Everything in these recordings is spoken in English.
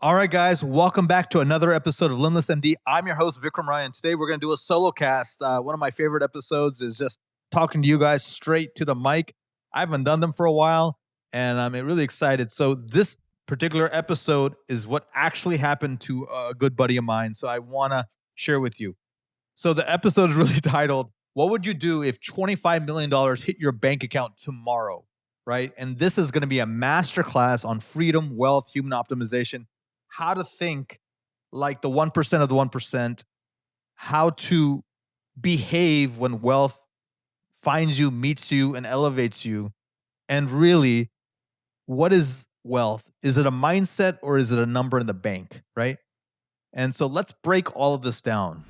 All right, guys, welcome back to another episode of Limitless MD. I'm your host, Vikram Raya, and today we're going to do a solo cast. One of my favorite episodes is just talking to you guys straight to the mic. I haven't done them for a while, and I'm really excited. So this particular episode is what actually happened to a good buddy of mine, so I want to share with you. So the episode is really titled, What Would You Do If $25 million Hit Your Bank Account Tomorrow? Right? And this is going to be a masterclass on freedom, wealth, human optimization, how to think like the 1% of the 1%, how to behave when wealth finds you, meets you, and elevates you. And really, what is wealth? Is it a mindset or is it a number in the bank, right? And so let's break all of this down.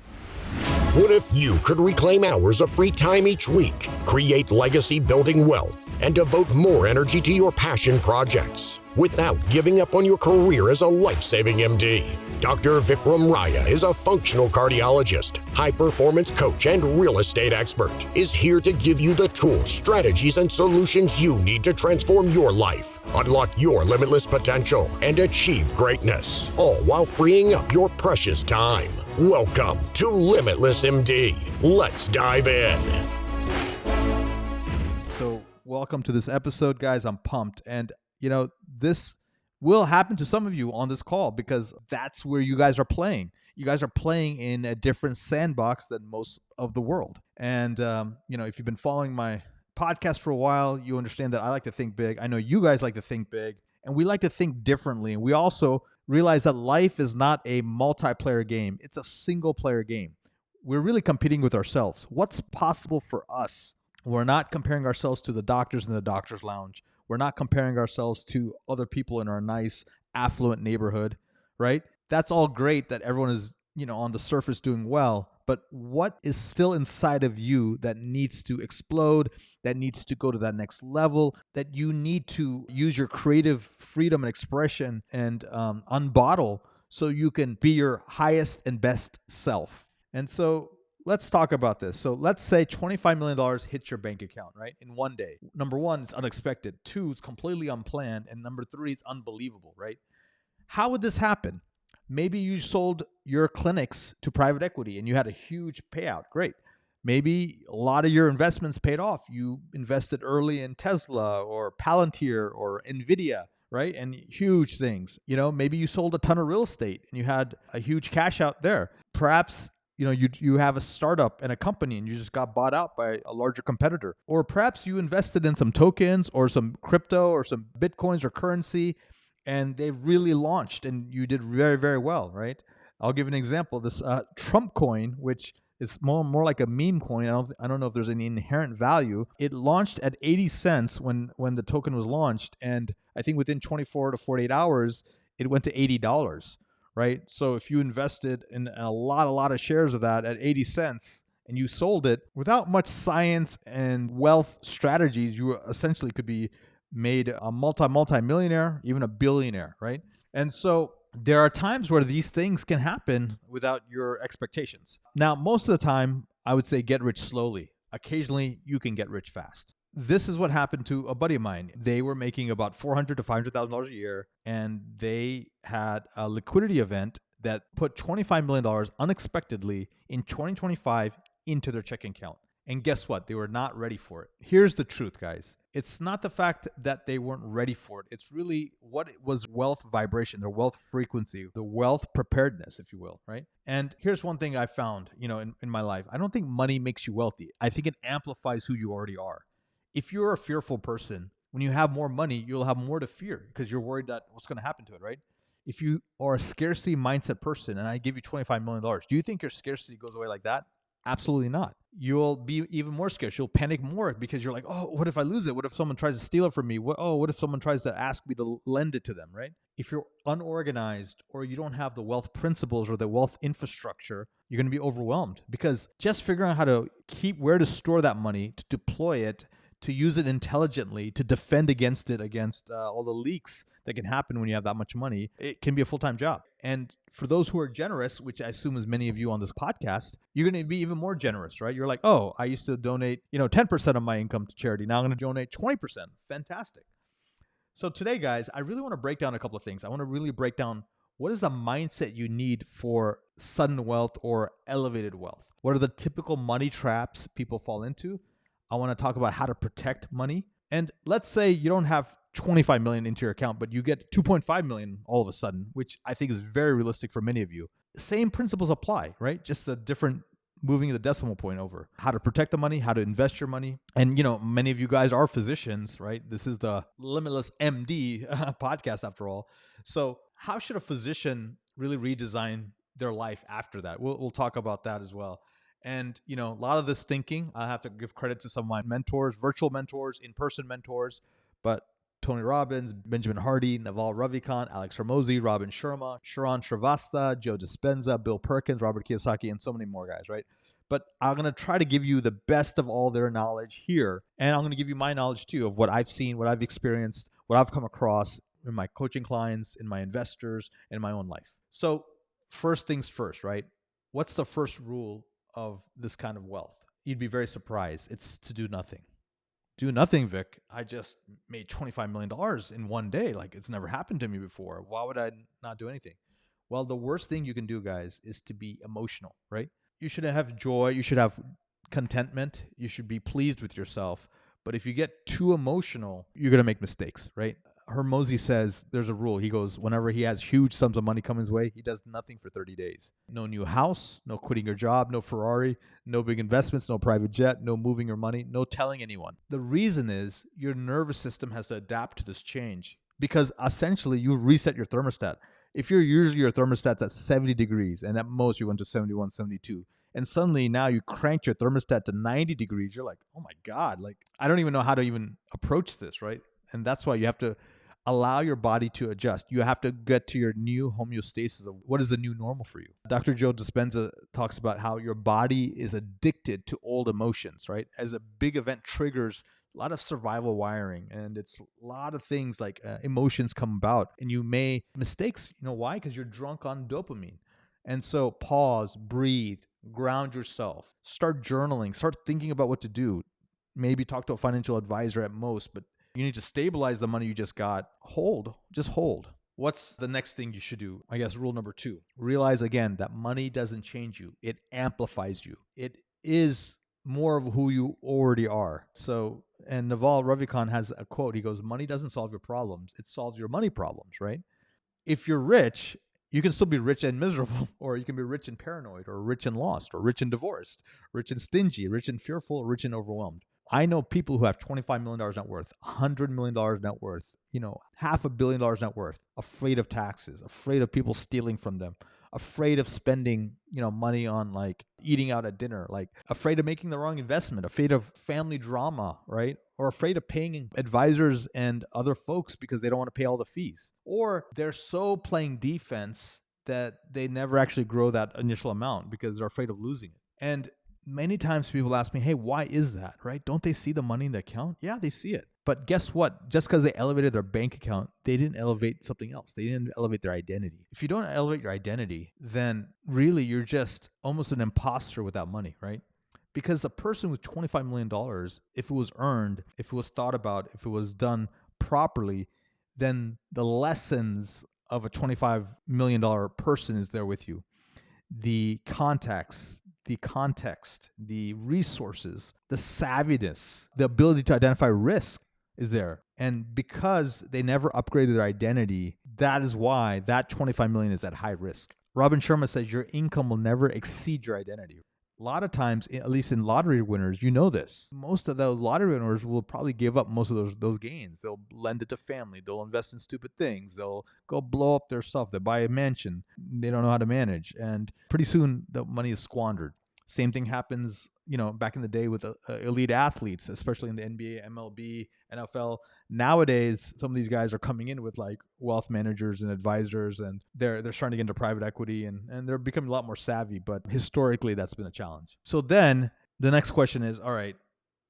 What if you could reclaim hours of free time each week, create legacy building wealth, and devote more energy to your passion projects without giving up on your career as a life-saving MD? Dr. Vikram Raya is a functional cardiologist, high-performance coach, and real estate expert, is here to give you the tools, strategies, and solutions you need to transform your life, unlock your limitless potential, and achieve greatness, all while freeing up your precious time. Welcome to Limitless MD. Let's dive in. So welcome to this episode, guys. I'm pumped. And, this will happen to some of you on this call because that's where you guys are playing. You guys are playing in a different sandbox than most of the world. And, if you've been following my podcast for a while, you understand that I like to think big. I know you guys like to think big, and we like to think differently. And we also realize that life is not a multiplayer game. It's a single player game. We're really competing with ourselves. What's possible for us? We're not comparing ourselves to the doctors in the doctor's lounge. We're not comparing ourselves to other people in our nice, affluent neighborhood, right? That's all great that everyone is, on the surface doing well. But what is still inside of you that needs to explode, that needs to go to that next level, that you need to use your creative freedom and expression and unbottle so you can be your highest and best self? And so let's talk about this. So let's say $25 million hits your bank account, right? In one day. Number one, it's unexpected. Two, it's completely unplanned. And number three, it's unbelievable, right? How would this happen? Maybe you sold your clinics to private equity and you had a huge payout. Great. Maybe a lot of your investments paid off. You invested early in Tesla or Palantir or NVIDIA, right? And huge things. Maybe you sold a ton of real estate and you had a huge cash out there. Perhaps you have a startup and a company and you just got bought out by a larger competitor. Or perhaps you invested in some tokens or some crypto or some Bitcoins or currency and they really launched and you did very, very well, right? I'll give an example. This Trump coin, which is more like a meme coin. I don't know if there's any inherent value. It launched at 80 cents when the token was launched. And I think within 24 to 48 hours, it went to $80. Right? So if you invested in a lot of shares of that at 80 cents and you sold it without much science and wealth strategies, you essentially could be made a multi-millionaire, even a billionaire, right? And so there are times where these things can happen without your expectations. Now, most of the time, I would say get rich slowly. Occasionally, you can get rich fast. This is what happened to a buddy of mine. They were making about $400,000 to $500,000 a year, and they had a liquidity event that put $25 million unexpectedly in 2025 into their checking account. And guess what? They were not ready for it. Here's the truth, guys. It's not the fact that they weren't ready for it. It's really what was wealth vibration, their wealth frequency, the wealth preparedness, if you will, right? And here's one thing I found, in my life. I don't think money makes you wealthy. I think it amplifies who you already are. If you're a fearful person, when you have more money, you'll have more to fear because you're worried that what's going to happen to it, right? If you are a scarcity mindset person and I give you $25 million, do you think your scarcity goes away like that? Absolutely not. You'll be even more scared. You'll panic more because you're like, oh, what if I lose it? What if someone tries to steal it from me? What if someone tries to ask me to lend it to them, right? If you're unorganized or you don't have the wealth principles or the wealth infrastructure, you're going to be overwhelmed because just figuring out how to keep where to store that money, to deploy it, to use it intelligently, to defend against all the leaks that can happen when you have that much money, it can be a full-time job. And for those who are generous, which I assume is many of you on this podcast, you're going to be even more generous, right? You're like, oh, I used to donate, 10% of my income to charity. Now I'm going to donate 20%. Fantastic. So today, guys, I really want to break down a couple of things. I want to really break down what is the mindset you need for sudden wealth or elevated wealth? What are the typical money traps people fall into? I want to talk about how to protect money. And let's say you don't have 25 million into your account, but you get 2.5 million all of a sudden, which I think is very realistic for many of you. Same principles apply, right? Just a different moving the decimal point over. How to protect the money, how to invest your money. And, many of you guys are physicians, right? This is the Limitless MD podcast after all. So how should a physician really redesign their life after that? We'll talk about that as well. And, a lot of this thinking, I have to give credit to some of my mentors, virtual mentors, in-person mentors, but Tony Robbins, Benjamin Hardy, Naval Ravikant, Alex Hormozi, Robin Sharma, Sharon Shrivastava, Joe Dispenza, Bill Perkins, Robert Kiyosaki, and so many more guys, right? But I'm going to try to give you the best of all their knowledge here. And I'm going to give you my knowledge too of what I've seen, what I've experienced, what I've come across in my coaching clients, in my investors, in my own life. So first things first, right? What's the first rule of this kind of wealth? You'd be very surprised. It's to do nothing. Do nothing, Vic. I just made $25 million in one day. Like, it's never happened to me before. Why would I not do anything? Well, the worst thing you can do, guys, is to be emotional, right? You should have joy. You should have contentment. You should be pleased with yourself. But if you get too emotional, you're going to make mistakes, right? Hormozi says there's a rule. He goes, whenever he has huge sums of money come his way, he does nothing for 30 days. No new house, no quitting your job, no Ferrari, no big investments, no private jet, no moving your money, no telling anyone. The reason is your nervous system has to adapt to this change because essentially you've reset your thermostat. If you're usually your thermostat's at 70 degrees and at most you went to 71, 72, and suddenly now you cranked your thermostat to 90 degrees, you're like, oh my God, like I don't even know how to even approach this, right? And that's why you have to allow your body to adjust. You have to get to your new homeostasis of what is the new normal for you. Dr. Joe Dispenza talks about how your body is addicted to old emotions, right? As a big event triggers a lot of survival wiring, and it's a lot of things like emotions come about, and you may mistakes. You know why? Because you're drunk on dopamine. And so pause, breathe, ground yourself, start journaling, start thinking about what to do. Maybe talk to a financial advisor at most, but you need to stabilize the money you just got. Just hold. What's the next thing you should do? I guess rule number 2, realize again that money doesn't change you. It amplifies you. It is more of who you already are. So, and Naval Ravikant has a quote. He goes, money doesn't solve your problems. It solves your money problems, right? If you're rich, you can still be rich and miserable, or you can be rich and paranoid, or rich and lost, or rich and divorced, rich and stingy, rich and fearful, or rich and overwhelmed. I know people who have $25 million net worth, $100 million net worth, $500 million net worth, afraid of taxes, afraid of people stealing from them, afraid of spending, money on like eating out at dinner, like afraid of making the wrong investment, afraid of family drama, right? Or afraid of paying advisors and other folks because they don't want to pay all the fees. Or they're so playing defense that they never actually grow that initial amount because they're afraid of losing it. And many times people ask me, hey, why is that, right? Don't they see the money in the account? Yeah, they see it. But guess what? Just because they elevated their bank account, they didn't elevate something else. They didn't elevate their identity. If you don't elevate your identity, then really you're just almost an imposter without money, right? Because a person with $25 million, if it was earned, if it was thought about, if it was done properly, then the lessons of a $25 million person is there with you. The contacts, the context, the resources, the savviness, the ability to identify risk is there. And because they never upgraded their identity, that is why that 25 million is at high risk. Robin Sharma says your income will never exceed your identity. A lot of times, at least in lottery winners, you know this. Most of those lottery winners will probably give up most of those gains. They'll lend it to family. They'll invest in stupid things. They'll go blow up their stuff. They buy a mansion. They don't know how to manage. And pretty soon, the money is squandered. Same thing happens, back in the day with elite athletes, especially in the NBA, MLB, NFL. Nowadays, some of these guys are coming in with like wealth managers and advisors, and they're starting to get into private equity, and they're becoming a lot more savvy. But historically, that's been a challenge. So then the next question is, all right,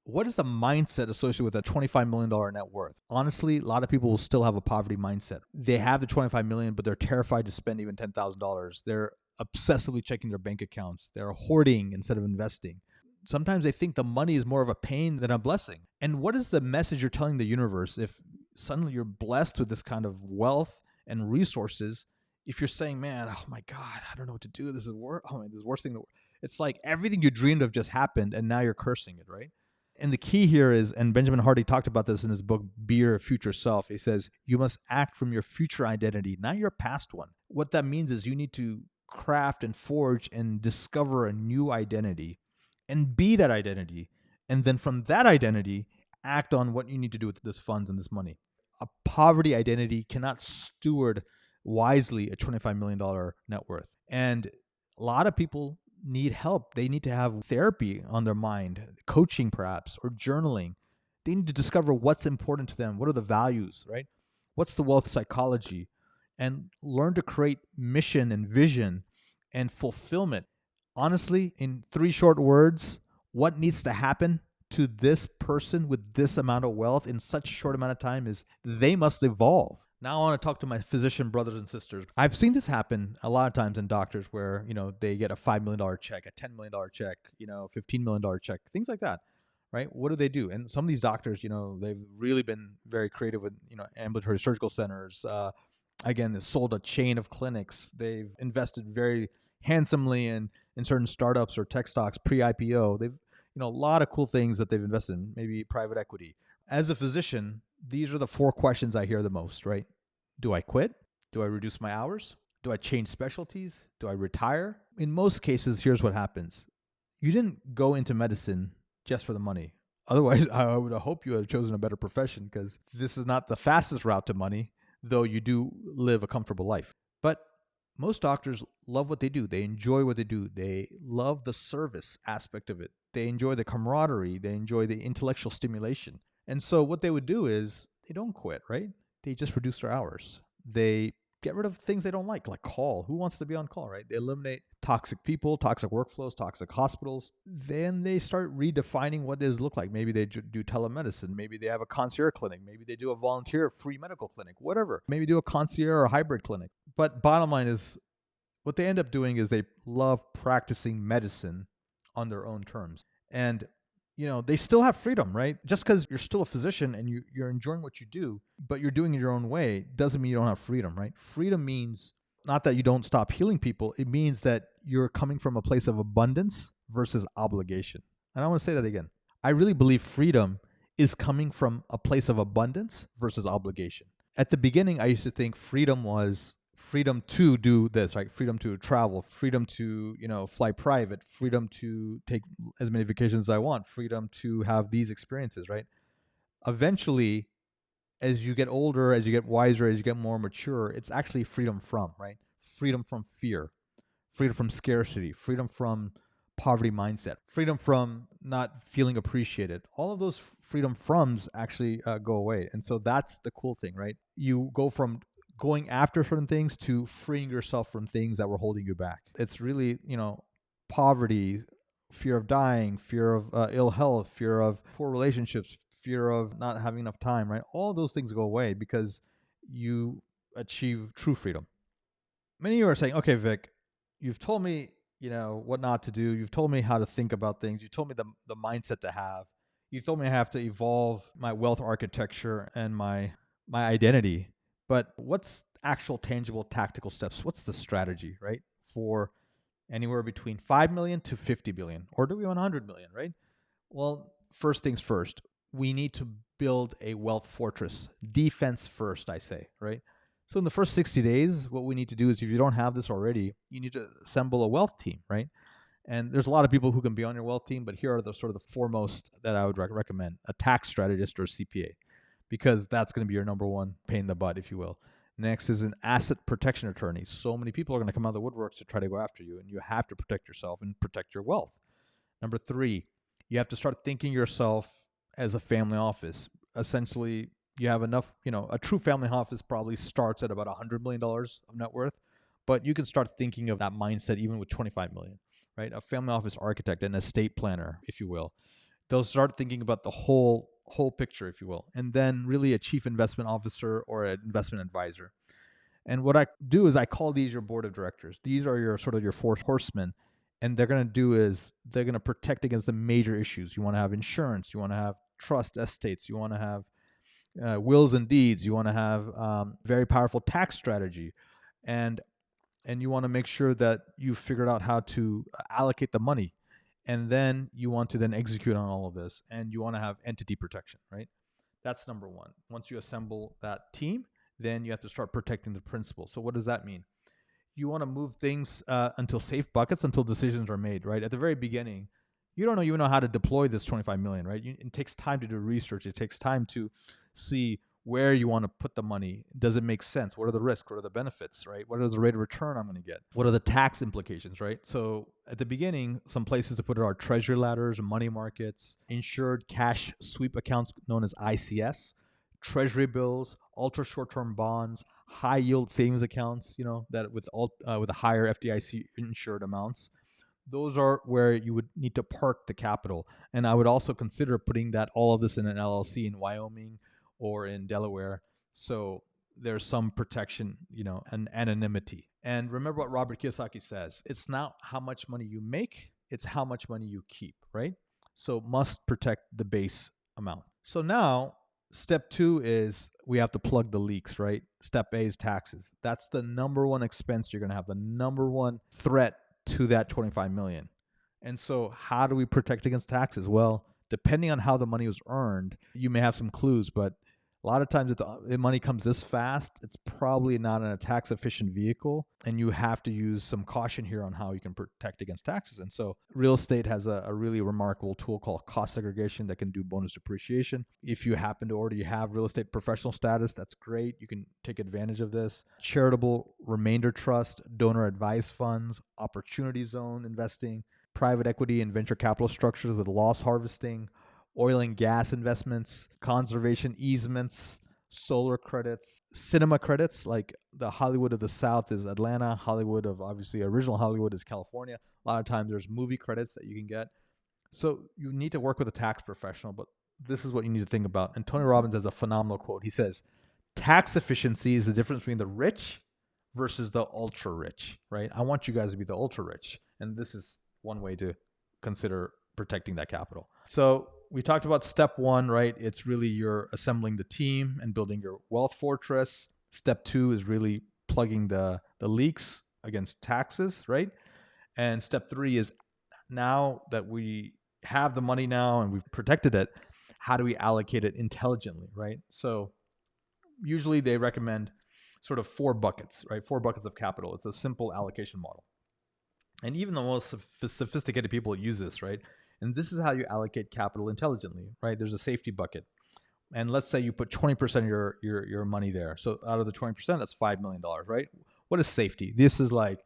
what is the mindset associated with a $25 million net worth? Honestly, a lot of people will still have a poverty mindset. They have the $25 million, but they're terrified to spend even $10,000. They're obsessively checking their bank accounts. They're hoarding instead of investing. Sometimes they think the money is more of a pain than a blessing. And what is the message you're telling the universe if suddenly you're blessed with this kind of wealth and resources? If you're saying, man, oh my God, I don't know what to do. This is oh, man, this is the worst thing. It's like everything you dreamed of just happened and now you're cursing it, right? And the key here is, and Benjamin Hardy talked about this in his book, Be Your Future Self. He says, you must act from your future identity, not your past one. What that means is you need to craft and forge and discover a new identity and be that identity. And then from that identity, act on what you need to do with this funds and this money. A poverty identity cannot steward wisely a $25 million net worth. And a lot of people need help. They need to have therapy on their mind, coaching perhaps, or journaling. They need to discover what's important to them. What are the values, right? What's the wealth psychology? And learn to create mission and vision and fulfillment. Honestly, in 3 short words, what needs to happen to this person with this amount of wealth in such a short amount of time is they must evolve. Now I want to talk to my physician brothers and sisters. I've seen this happen a lot of times in doctors where, they get a $5 million check, a $10 million check, $15 million check, things like that, right? What do? And some of these doctors, they've really been very creative with, ambulatory surgical centers. Again, they've sold a chain of clinics. They've invested very handsomely in certain startups or tech stocks pre-IPO. They've a lot of cool things that they've invested in, maybe private equity. As a physician, these are the 4 questions I hear the most, right? Do I quit? Do I reduce my hours? Do I change specialties? Do I retire? In most cases, here's what happens. You didn't go into medicine just for the money. Otherwise, I would hope you had chosen a better profession, because this is not the fastest route to money, though you do live a comfortable life. But most doctors love what they do. They enjoy what they do. They love the service aspect of it. They enjoy the camaraderie. They enjoy the intellectual stimulation. And so what they would do is they don't quit, right? They just reduce their hours. They get rid of things they don't like call. Who wants to be on call, right? They eliminate toxic people, toxic workflows, toxic hospitals. Then they start redefining what does look like. Maybe they do telemedicine. Maybe they have a concierge clinic. Maybe they do a volunteer free medical clinic, whatever. Maybe do a concierge or a hybrid clinic. But bottom line is, what they end up doing is they love practicing medicine on their own terms. And they still have freedom, right? Just because you're still a physician and you're enjoying what you do, but you're doing it your own way, doesn't mean you don't have freedom, right? Freedom means not that you don't stop healing people. It means that you're coming from a place of abundance versus obligation. And I want to say that again. I really believe freedom is coming from a place of abundance versus obligation. At the beginning, I used to think freedom was freedom to do this, right? Freedom to travel, freedom to, fly private, freedom to take as many vacations as I want, freedom to have these experiences, right? Eventually, as you get older, as you get wiser, as you get more mature, it's actually freedom from, right? Freedom from fear, freedom from scarcity, freedom from poverty mindset, freedom from not feeling appreciated. All of those freedom froms actually go away. And so that's the cool thing, right? You go from going after certain things to freeing yourself from things that were holding you back. It's really, poverty, fear of dying, fear of ill health, fear of poor relationships, fear of not having enough time, right? All those things go away because you achieve true freedom. Many of you are saying, okay, Vic, you've told me, what not to do. You've told me how to think about things. You told me the mindset to have. You told me I have to evolve my wealth architecture and my identity. But what's actual tangible tactical steps? What's the strategy, right? For anywhere between 5 million to 50 billion, or do we want 100 million, right? Well, first things first, we need to build a wealth fortress. Defense first, I say, right? So in the first 60 days, what we need to do is, if you don't have this already, you need to assemble a wealth team, right? And there's a lot of people who can be on your wealth team, but here are the sort of the foremost that I would recommend: a tax strategist or a CPA, because that's going to be your number one pain in the butt, if you will. Next is an asset protection attorney. So many people are going to come out of the woodworks to try to go after you, and you have to protect yourself and protect your wealth. Number 3, you have to start thinking yourself as a family office. Essentially, you have enough, a true family office probably starts at about $100 million of net worth, but you can start thinking of that mindset even with 25 million, right? A family office architect, an estate planner, if you will. They'll start thinking about the whole picture, if you will, and then really a chief investment officer or an investment advisor. And what I do is I call these your board of directors. These are your sort of your 4 horsemen. And they're going to do is they're going to protect against the major issues. You want to have insurance. You want to have trust estates. You want to have wills and deeds. You want to have very powerful tax strategy. And and you want to make sure that you figured out how to allocate the money. And then you want to then execute on all of this, and you want to have entity protection, right? That's number one. Once you assemble that team, then you have to start protecting the principal. So what does that mean? You want to move things until safe buckets until decisions are made, right? At the very beginning, you don't even know how to deploy this 25 million, right? It takes time to do research. It takes time to see where you want to put the money. Does it make sense? What are the risks? What are the benefits, right? What are the rate of return I'm going to get? What are the tax implications, right? So at the beginning, some places to put it are treasury ladders, money markets, insured cash sweep accounts known as ICS, treasury bills, ultra short-term bonds, high yield savings accounts, that with a higher FDIC insured amounts. Those are where you would need to park the capital. And I would also consider putting all of this in an LLC in Wyoming or in Delaware. So there's some protection, and anonymity. And remember what Robert Kiyosaki says, it's not how much money you make, it's how much money you keep, right? So must protect the base amount. So now step 2 is we have to plug the leaks, right? Step A is taxes. That's the number one expense you're going to have, the number one threat to that 25 million. And so how do we protect against taxes? Well, depending on how the money was earned, you may have some clues, but a lot of times if the money comes this fast, it's probably not in a tax efficient vehicle, and you have to use some caution here on how you can protect against taxes. And so real estate has a really remarkable tool called cost segregation that can do bonus depreciation. If you happen to already have real estate professional status, that's great. You can take advantage of this. Charitable remainder trust, donor advised funds, opportunity zone investing, private equity and venture capital structures with loss harvesting, oil and gas investments, conservation easements, solar credits, cinema credits, like the Hollywood of the South is Atlanta, Hollywood of obviously original Hollywood is California. A lot of times there's movie credits that you can get. So you need to work with a tax professional, but this is what you need to think about. And Tony Robbins has a phenomenal quote. He says, tax efficiency is the difference between the rich versus the ultra rich, right? I want you guys to be the ultra rich. And this is one way to consider protecting that capital. So we talked about step 1, right? It's really you're assembling the team and building your wealth fortress. Step 2 is really plugging the leaks against taxes, right? And step 3 is now that we have the money now and we've protected it, how do we allocate it intelligently, right? So usually they recommend sort of 4 buckets, right? 4 buckets of capital. It's a simple allocation model. And even the most sophisticated people use this, right? And this is how you allocate capital intelligently, right? There's a safety bucket. And let's say you put 20% of your money there. So out of the 20%, that's $5 million, right? What is safety? This is like,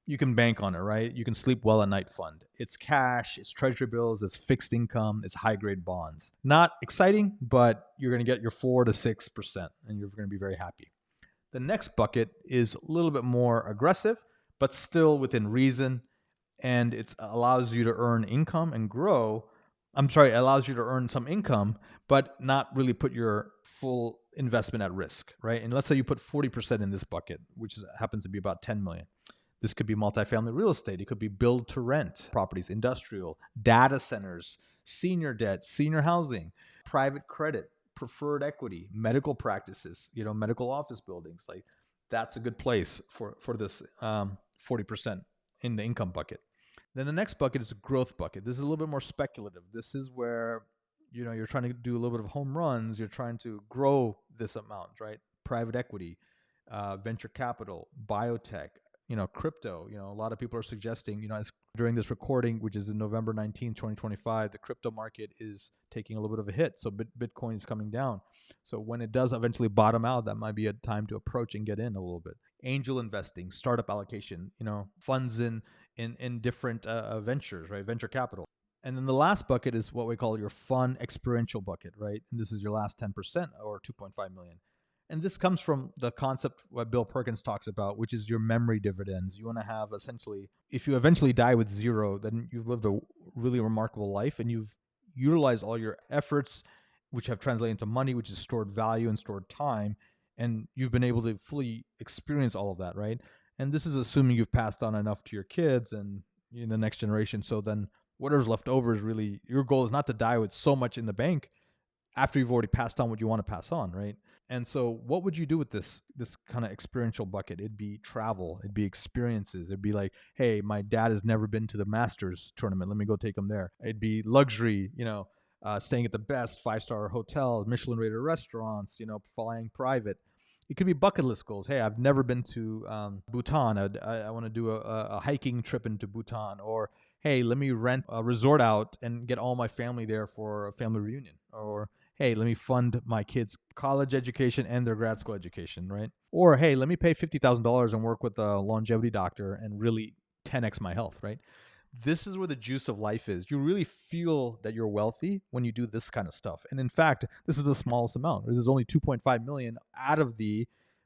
you can bank on it, right? You can sleep well at night fund. It's cash, it's treasury bills, it's fixed income, it's high grade bonds. Not exciting, but you're going to get your 4 to 6% and you're going to be very happy. The next bucket is a little bit more aggressive, but still within reason. And it allows you to earn income and grow. It allows you to earn some income, but not really put your full investment at risk, right? And let's say you put 40% in this bucket, which happens to be about 10 million. This could be multifamily real estate. It could be build to rent properties, industrial, data centers, senior debt, senior housing, private credit, preferred equity, medical practices, medical office buildings. Like that's a good place for this 40% in the income bucket. Then the next bucket is a growth bucket. This is a little bit more speculative. This is where, you're trying to do a little bit of home runs. You're trying to grow this amount, right? Private equity, venture capital, biotech, crypto. A lot of people are suggesting, as during this recording, which is in November 19, 2025, the crypto market is taking a little bit of a hit. So Bitcoin is coming down. So when it does eventually bottom out, that might be a time to approach and get in a little bit. Angel investing, startup allocation, funds in different ventures, right? Venture capital. And then the last bucket is what we call your fun experiential bucket, right? And this is your last 10% or 2.5 million. And this comes from the concept what Bill Perkins talks about, which is your memory dividends. You want to have essentially, if you eventually die with 0, then you've lived a really remarkable life and you've utilized all your efforts, which have translated into money, which is stored value and stored time. And you've been able to fully experience all of that, right? And this is assuming you've passed on enough to your kids and in the next generation. So then whatever's left over is really, your goal is not to die with so much in the bank after you've already passed on what you want to pass on, right? And so what would you do with this kind of experiential bucket? It'd be travel, it'd be experiences. It'd be like, hey, my dad has never been to the Masters tournament. Let me go take him there. It'd be luxury, staying at the best 5-star hotels, Michelin rated restaurants, flying private. It could be bucket list goals. Hey, I've never been to Bhutan. I want to do a hiking trip into Bhutan. Or, hey, let me rent a resort out and get all my family there for a family reunion. Or, hey, let me fund my kids' college education and their grad school education, right? Or, hey, let me pay $50,000 and work with a longevity doctor and really 10x my health, right? This is where the juice of life is. You really feel that you're wealthy when you do this kind of stuff. And in fact, this is the smallest amount. This is only 2.5 million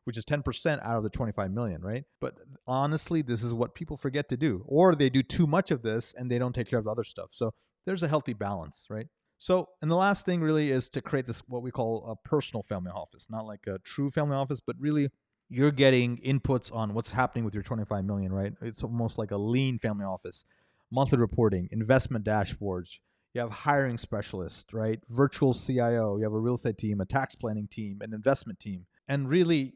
which is 10% out of the 25 million, right? But honestly, this is what people forget to do. Or they do too much of this and they don't take care of the other stuff. So there's a healthy balance, right? So, and the last thing really is to create this, what we call a personal family office, not like a true family office, but really you're getting inputs on what's happening with your 25 million, right? It's almost like a lean family office. Monthly reporting, investment dashboards, you have hiring specialists, right? Virtual CIO, you have a real estate team, a tax planning team, an investment team. And really,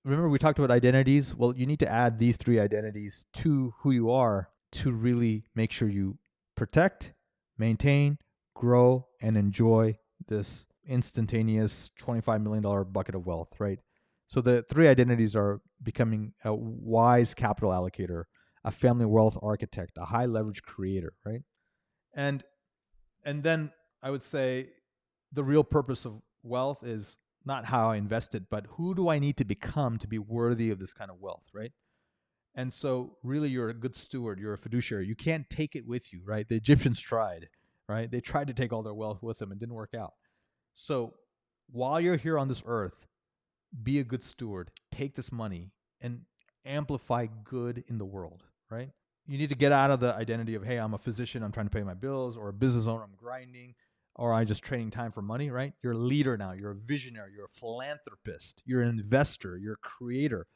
remember we talked about identities? Well, you need to add these 3 identities to who you are to really make sure you protect, maintain, grow, and enjoy this instantaneous $25 million bucket of wealth, right? So the 3 identities are becoming a wise capital allocator, a family wealth architect, a high leverage creator, right? And then I would say the real purpose of wealth is not how I invest it, but who do I need to become to be worthy of this kind of wealth, right? And so really you're a good steward, you're a fiduciary. You can't take it with you, right? The Egyptians tried, right? They tried to take all their wealth with them and didn't work out. So while you're here on this earth, be a good steward, take this money and amplify good in the world, right? You need to get out of the identity of, hey, I'm a physician, I'm trying to pay my bills, or a business owner, I'm grinding, or I'm just trading time for money, right? You're a leader now, you're a visionary, you're a philanthropist, you're an investor, you're a creator,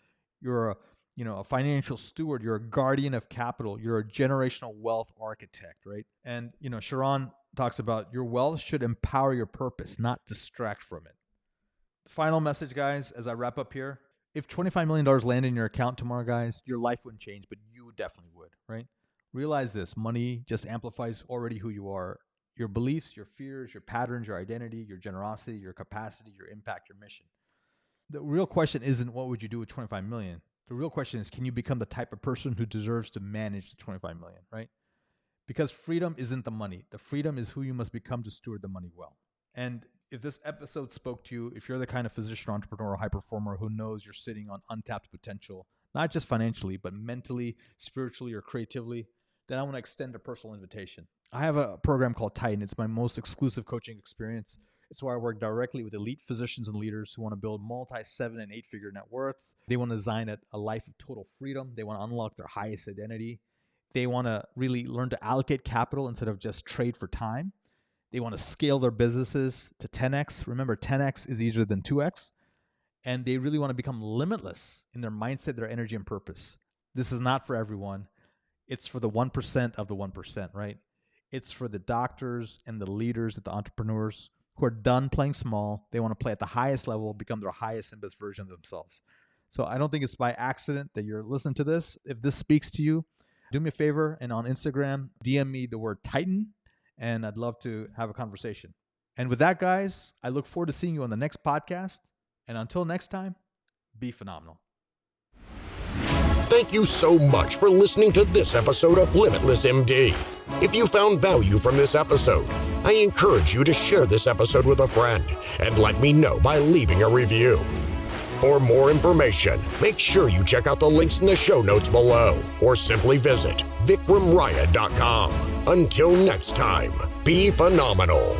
you're a financial steward, you're a guardian of capital, you're a generational wealth architect, right? And, Sharon talks about your wealth should empower your purpose, not distract from it. Final message, guys, as I wrap up here. If $25 million landed in your account tomorrow, guys, your life wouldn't change, but you definitely would, right? Realize this, money just amplifies already who you are. Your beliefs, your fears, your patterns, your identity, your generosity, your capacity, your impact, your mission. The real question isn't what would you do with 25 million? The real question is, can you become the type of person who deserves to manage the 25 million, right? Because freedom isn't the money. The freedom is who you must become to steward the money well. And if this episode spoke to you, if you're the kind of physician, entrepreneur, or high performer who knows you're sitting on untapped potential, not just financially, but mentally, spiritually, or creatively, then I want to extend a personal invitation. I have a program called Titan. It's my most exclusive coaching experience. It's where I work directly with elite physicians and leaders who want to build multi 7 and 8-figure net worths. They want to design a life of total freedom. They want to unlock their highest identity. They want to really learn to allocate capital instead of just trade for time. They want to scale their businesses to 10x. Remember, 10x is easier than 2x. And they really want to become limitless in their mindset, their energy, and purpose. This is not for everyone. It's for the 1% of the 1%, right? It's for the doctors and the leaders, the entrepreneurs who are done playing small. They want to play at the highest level, become their highest and best version of themselves. So I don't think it's by accident that you're listening to this. If this speaks to you, do me a favor and on Instagram, DM me the word Titan, and I'd love to have a conversation. And with that, guys, I look forward to seeing you on the next podcast. And until next time, be phenomenal. Thank you so much for listening to this episode of Limitless MD. If you found value from this episode, I encourage you to share this episode with a friend and let me know by leaving a review. For more information, make sure you check out the links in the show notes below or simply visit vikramraya.com. Until next time, be phenomenal.